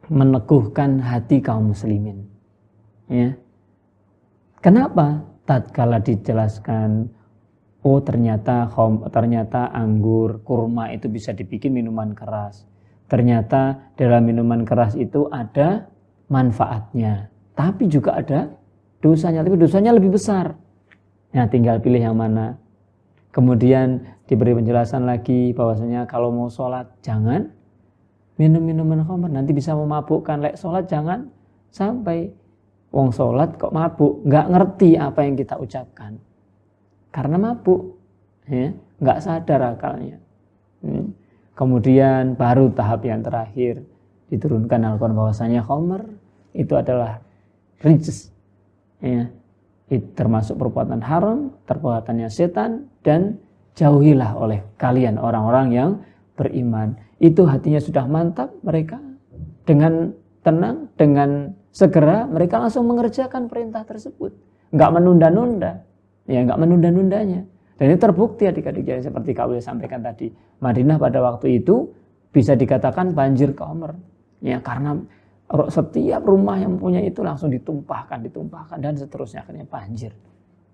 meneguhkan hati kaum muslimin. Ya. Kenapa? Tatkala dijelaskan, oh ternyata anggur, kurma itu bisa dibikin minuman keras. Ternyata dalam minuman keras itu ada manfaatnya, tapi juga ada dosanya, tapi dosanya lebih besar. Nah, tinggal pilih yang mana. Kemudian diberi penjelasan lagi bahwasanya kalau mau sholat jangan minum minuman khamr, nanti bisa memabukkan. Lek sholat jangan sampai wong sholat kok mabuk, nggak ngerti apa yang kita ucapkan. karena mabuk, ya, nggak sadar akalnya. Kemudian baru tahap yang terakhir diturunkan Al-Quran bahwasanya khamr itu adalah rijs, ya, itu termasuk perbuatan haram, perbuatannya setan, dan jauhilah oleh kalian orang-orang yang beriman. Itu hatinya sudah mantap, mereka dengan tenang, dengan segera mereka langsung mengerjakan perintah tersebut, nggak menunda-nunda, ya, nggak menunda-nundanya. Dan ini terbukti adik-adik yang seperti Kak Wil sampaikan tadi, Madinah pada waktu itu bisa dikatakan banjir khamr, ya, karena setiap rumah yang punya itu langsung ditumpahkan dan seterusnya, akhirnya banjir,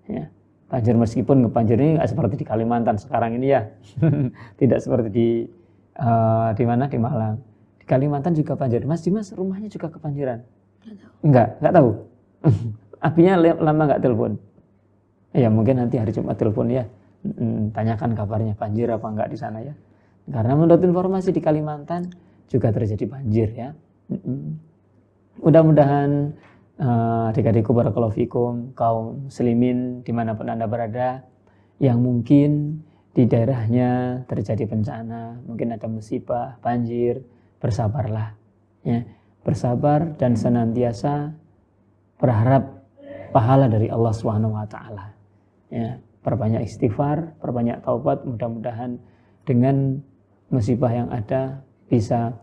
ya. Banjir meskipun banjir ini nggak seperti di Kalimantan sekarang ini ya, tidak seperti di mana, di Malang. Di Kalimantan juga banjir. Mas Dimas rumahnya juga kebanjiran? Enggak tahu. Apinya lama nggak telepon? Ya mungkin nanti hari Jumat telepon ya, tanyakan kabarnya banjir apa enggak di sana ya. Karena menurut informasi di Kalimantan juga terjadi banjir ya. Mudah-mudahan adik-adikku barakallahu fikum, kaum muslimin dimanapun Anda berada, yang mungkin di daerahnya terjadi bencana, mungkin ada musibah, banjir, bersabarlah, ya, bersabar dan senantiasa berharap pahala dari Allah Subhanahu wa taala. Ya, perbanyak istighfar, perbanyak taubat, mudah-mudahan dengan musibah yang ada bisa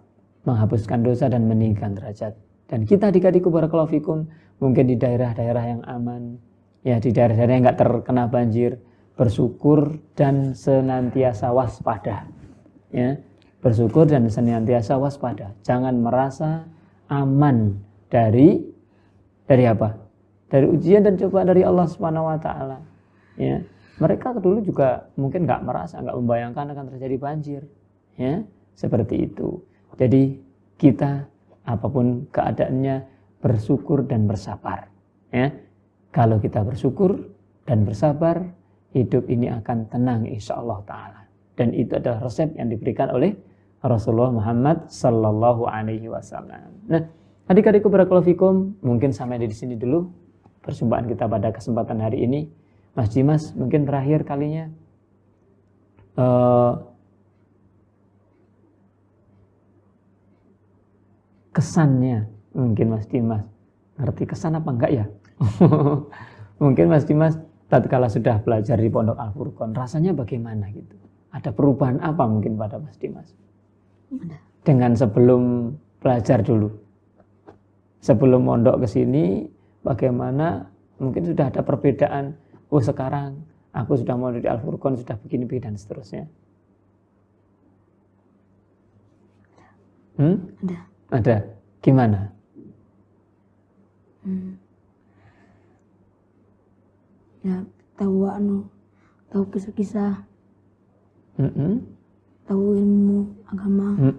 menghapuskan dosa dan meninggikan derajat. Dan kita adik-adikku barakallahu fikum, mungkin di daerah-daerah yang aman, ya, di daerah-daerah yang nggak terkena banjir, bersyukur dan senantiasa waspada, ya, bersyukur dan senantiasa waspada. Jangan merasa aman dari apa? Dari ujian dan cobaan dari Allah Subhanahu wa taala. Ya, mereka dulu juga mungkin nggak membayangkan akan terjadi banjir, ya, seperti itu. Jadi kita apapun keadaannya bersyukur dan bersabar, ya. Kalau kita bersyukur dan bersabar, hidup ini akan tenang insyaallah taala. Dan itu adalah resep yang diberikan oleh Rasulullah Muhammad sallallahu alaihi wasallam. Nah, adik-adikku barakallahu fikum, mungkin sampai di sini dulu perjumpaan kita pada kesempatan hari ini. Mas Dimas, mungkin terakhir kalinya kesannya, mungkin Mas Dimas ngerti kesan apa enggak ya? Mungkin Mas Dimas tatkala sudah belajar di Pondok Al-Furqon, rasanya bagaimana gitu? Ada perubahan apa mungkin pada Mas Dimas? Dengan sebelum belajar dulu, sebelum mondok ke sini, bagaimana? Mungkin sudah ada perbedaan. Oh, sekarang aku sudah mondok di Al-Furqon, sudah begini dan seterusnya. Ada. Gimana? Ya, tahu kisah-kisah, tahu ilmu agama,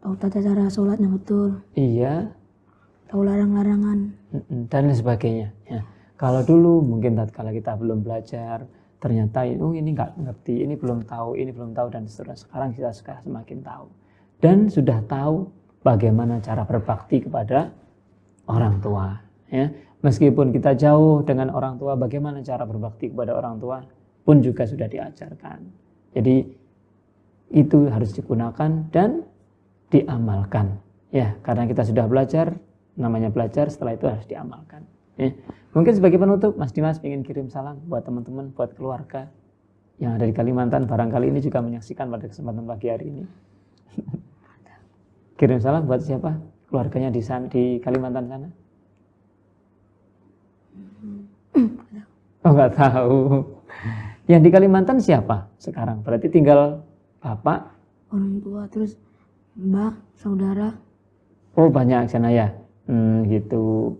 tahu tata cara sholat yang betul, iya, tahu larang-larangan, dan lain sebagainya. Ya. Kalau dulu mungkin tatkala kita belum belajar, ternyata ini nggak ngerti, ini belum tahu dan seterusnya. Sekarang kita semakin tahu dan sudah tahu bagaimana cara berbakti kepada orang tua. Ya. Meskipun kita jauh dengan orang tua, bagaimana cara berbakti kepada orang tua pun juga sudah diajarkan. Jadi itu harus digunakan dan diamalkan. Ya, karena kita sudah belajar, namanya belajar, setelah itu harus diamalkan. Ya. Mungkin sebagai penutup, Mas Dimas ingin kirim salam buat teman-teman, buat keluarga yang ada di Kalimantan, barangkali ini juga menyaksikan pada kesempatan pagi hari ini. Kirim salam buat siapa? Keluarganya di Kalimantan sana? Oh, nggak tahu. Yang di Kalimantan siapa sekarang? Berarti tinggal bapak, orang tua, terus mbak, saudara. Oh, banyak sana ya. Gitu.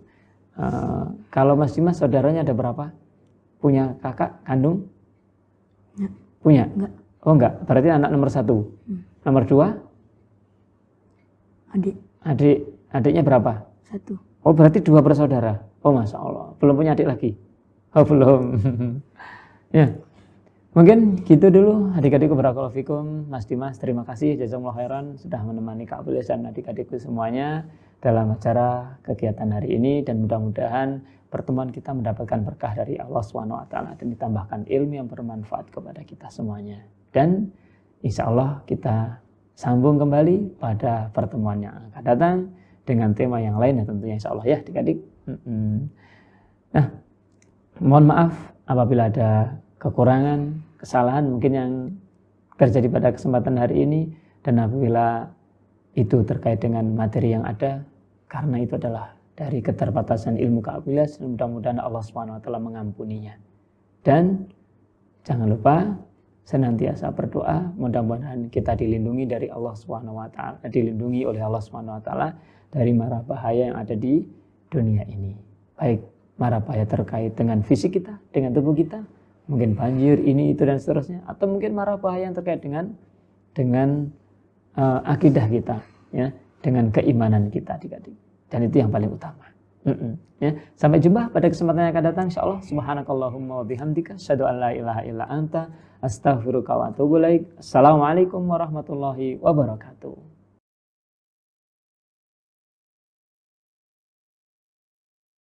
Kalau Mas Dimas saudaranya ada berapa? Punya kakak kandung? Ya. Punya? Enggak. Oh, enggak. Berarti anak nomor 1. Nomor 2? Adiknya berapa? 1. Oh, berarti 2 bersaudara. Oh, Masya Allah. Belum punya adik lagi? Oh, belum. Ya. Mungkin gitu dulu adik-adikku barakallahu fikum. Mas Dimas, terima kasih jazakumullah khairan sudah menemani Kak Bilis dan adik-adikku semuanya dalam acara kegiatan hari ini, dan mudah-mudahan pertemuan kita mendapatkan berkah dari Allah SWT dan ditambahkan ilmu yang bermanfaat kepada kita semuanya. Dan insya Allah kita sambung kembali pada pertemuan yang akan datang dengan tema yang lain ya tentunya insya Allah ya adik-adik. Nah, mohon maaf apabila ada kekurangan, kesalahan mungkin yang terjadi pada kesempatan hari ini, dan apabila itu terkait dengan materi yang ada, karena itu adalah dari keterbatasan ilmu keabilas, mudah-mudahan Allah SWT mengampuninya. Dan jangan lupa senantiasa berdoa, mudah-mudahan kita dilindungi dari Allah SWT, dilindungi oleh Allah SWT dari mara bahaya yang ada di dunia ini. Baik mara bahaya terkait dengan fisik kita, dengan tubuh kita, mungkin banjir, ini, itu, dan seterusnya, atau mungkin mara bahaya yang terkait dengan akidah kita, ya, dengan keimanan kita, adik-adik. Dan itu yang paling utama. Ya. Sampai jumpa pada kesempatan yang akan datang insyaallah. Subhanakallahumma wa bihamdika asyhadu an la ilaha illa anta astaghfiruka wa atubu ilaik. Assalamualaikum warahmatullahi wabarakatuh.